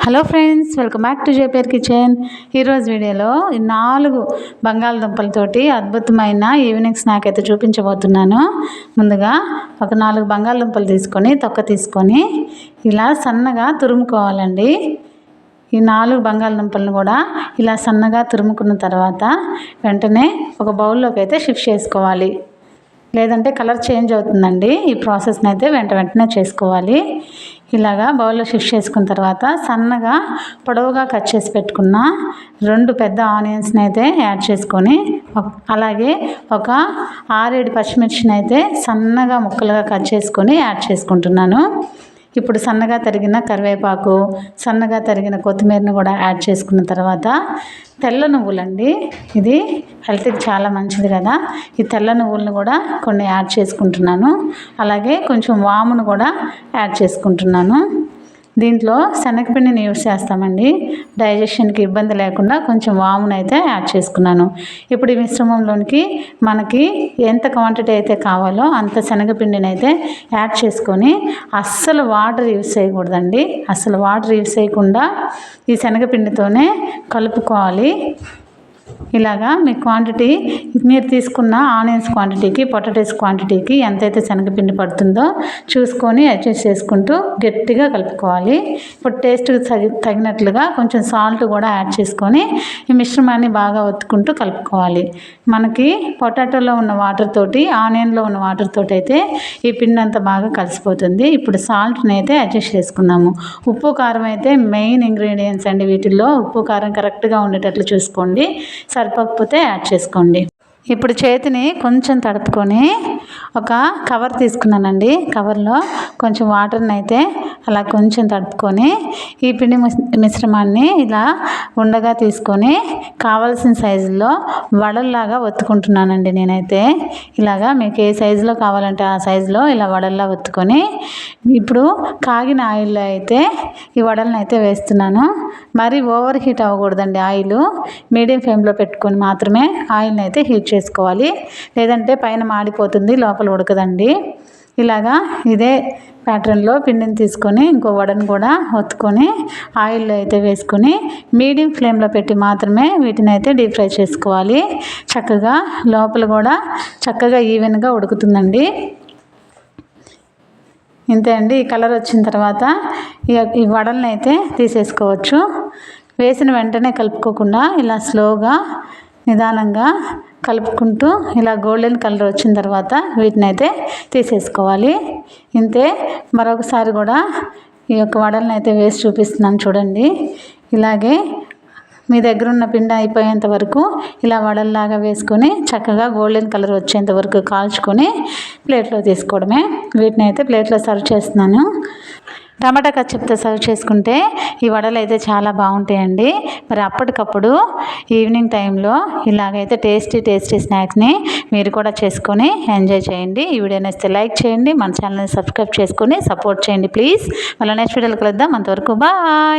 Hello friends, welcome back to JPR kitchen. ఈరోజు వీడియోలో 4 బంగాళదుంపలతోటి అద్భుతమైన ఈవినింగ్ స్నాక్ అయితే చూపించబోతున్నాను. ముందుగా ఒక 4 బంగాళదుంపలు తీసుకొని తొక్క తీసుకొని ఇలా సన్నగా తురుముకోవాలండి. ఈ 4 బంగాళదుంపలను కూడా ఇలా సన్నగా తురుముకున్న తర్వాత వెంటనే ఒక బౌల్లోకి అయితే షిఫ్ట్ చేసుకోవాలి. లేదంటే కలర్ చేంజ్ అవుతుందండి. ఈ ప్రాసెస్ని అయితే వెంటనే చేసుకోవాలి. ఇలాగా బౌల్లో షిఫ్ట్ చేసుకున్న తర్వాత సన్నగా పొడవుగా కట్ చేసి పెట్టుకున్న 2 పెద్ద ఆనియన్స్ని అయితే యాడ్ చేసుకొని, అలాగే ఒక 6-7 పచ్చిమిర్చిని అయితే సన్నగా ముక్కలుగా కట్ చేసుకొని యాడ్ చేసుకుంటున్నాను. ఇప్పుడు సన్నగా తరిగిన కరివేపాకు, సన్నగా తరిగిన కొత్తిమీరను కూడా యాడ్ చేసుకున్న తర్వాత తెల్ల నువ్వులండి, ఇది హెల్త్కి చాలా మంచిది కదా. ఈ తెల్ల నువ్వులను కూడా కొన్ని యాడ్ చేసుకుంటున్నాను. అలాగే కొంచెం వామును కూడా యాడ్ చేసుకుంటున్నాను. దీంట్లో శనగపిండిని యూజ్ చేస్తామండి. డైజెషన్కి ఇబ్బంది లేకుండా కొంచెం వామును అయితే యాడ్ చేసుకున్నాను. ఇప్పుడు ఈ మిశ్రమంలోనికి మనకి ఎంత క్వాంటిటీ అయితే కావాలో అంత శనగపిండిని అయితే యాడ్ చేసుకొని అస్సలు వాటర్ యూజ్ చేయకూడదండి. అస్సలు వాటర్ యూజ్ చేయకుండా ఈ శనగపిండితోనే కలుపుకోవాలి. ఇలాగా మీ క్వాంటిటీ, మీరు తీసుకున్న ఆనియన్స్ క్వాంటిటీకి, పొటాటోస్ క్వాంటిటీకి ఎంతైతే శనగపిండి పడుతుందో చూసుకొని అడ్జస్ట్ చేసుకుంటూ గట్టిగా కలుపుకోవాలి. ఇప్పుడు టేస్ట్కి తగినట్లుగా కొంచెం సాల్ట్ కూడా యాడ్ చేసుకొని ఈ మిశ్రమాన్ని బాగా ఒత్తుకుంటూ కలుపుకోవాలి. మనకి పొటాటోలో ఉన్న వాటర్ తోటి, ఆనియన్లో ఉన్న వాటర్ తోటి అయితే ఈ పిండి అంతా బాగా కలిసిపోతుంది. ఇప్పుడు సాల్ట్ని అయితే అడ్జస్ట్ చేసుకున్నాము. ఉప్పు కారం అయితే మెయిన్ ఇంగ్రీడియంట్స్ అండి. వీటిల్లో ఉప్పు కారం కరెక్ట్గా ఉండేటట్లు చూసుకోండి. సరిపోకపోతే యాడ్ చేసుకోండి. ఇప్పుడు చేతిని కొంచెం తడుపుకొని ఒక కవర్ తీసుకున్నానండి. కవర్లో కొంచెం వాటర్ని అయితే అలా కొంచెం తడుపుకొని ఈ పిండి మిశ్రమాన్ని ఇలా ఉండగా తీసుకొని కావాల్సిన సైజులో వడల్లాగా ఒత్తుకుంటున్నానండి. నేనైతే ఇలాగా మీకు ఏ సైజులో కావాలంటే ఆ సైజులో ఇలా వడల్లా ఒత్తుకొని ఇప్పుడు కాగిన ఆయిల్లో అయితే ఈ వడలను అయితే వేస్తున్నాను. మరి ఓవర్ హీట్ అవ్వకూడదండి. ఆయిల్ మీడియం ఫ్లేమ్లో పెట్టుకొని మాత్రమే ఆయిల్ని అయితే హీట్ చేసుకోవాలి. లేదంటే పైన మాడిపోతుంది, లోపల ఉడకదండి. ఇలాగా ఇదే ప్యాటర్న్లో పిండిని తీసుకొని ఇంకో వడను కూడా ఒత్తుకొని ఆయిల్లో అయితే వేసుకొని మీడియం ఫ్లేమ్లో పెట్టి మాత్రమే వీటిని అయితే డీప్ ఫ్రై చేసుకోవాలి. చక్కగా లోపల కూడా చక్కగా ఈవెన్గా ఉడుకుతుందండి. ఇంతే అండి. ఈ కలర్ వచ్చిన తర్వాత ఈ వడలను అయితే తీసేసుకోవచ్చు. వేసిన వెంటనే కలుపుకోకుండా ఇలా స్లోగా నిదానంగా కలుపుకుంటూ ఇలా గోల్డెన్ కలర్ వచ్చిన తర్వాత వీటిని అయితే తీసేసుకోవాలి. ఇంతే. మరొకసారి కూడా ఈ యొక్క వడలను అయితే వేసి చూపిస్తున్నాను చూడండి. ఇలాగే మీ దగ్గర ఉన్న పిండి అయిపోయేంత వరకు ఇలా వడల్లాగా వేసుకొని చక్కగా గోల్డెన్ కలర్ వచ్చేంత వరకు కాల్చుకొని ప్లేట్లో తీసుకోవడమే. వీటిని అయితే ప్లేట్లో సర్వ్ చేస్తున్నాను. టమాటా కచ్చప్తో సర్వ్ చేసుకుంటే ఈ వడలు అయితే చాలా బాగుంటాయండి. మరి అప్పటికప్పుడు ఈవినింగ్ టైంలో ఇలాగైతే టేస్టీ స్నాక్స్ని మీరు కూడా చేసుకొని ఎంజాయ్ చేయండి. ఈ వీడియో నచ్చితే లైక్ చేయండి, మన ఛానల్ని సబ్స్క్రైబ్ చేసుకొని సపోర్ట్ చేయండి ప్లీజ్. మళ్ళీ నెక్స్ట్ వీడియోలో కలుద్దాం. అంతవరకు బాయ్.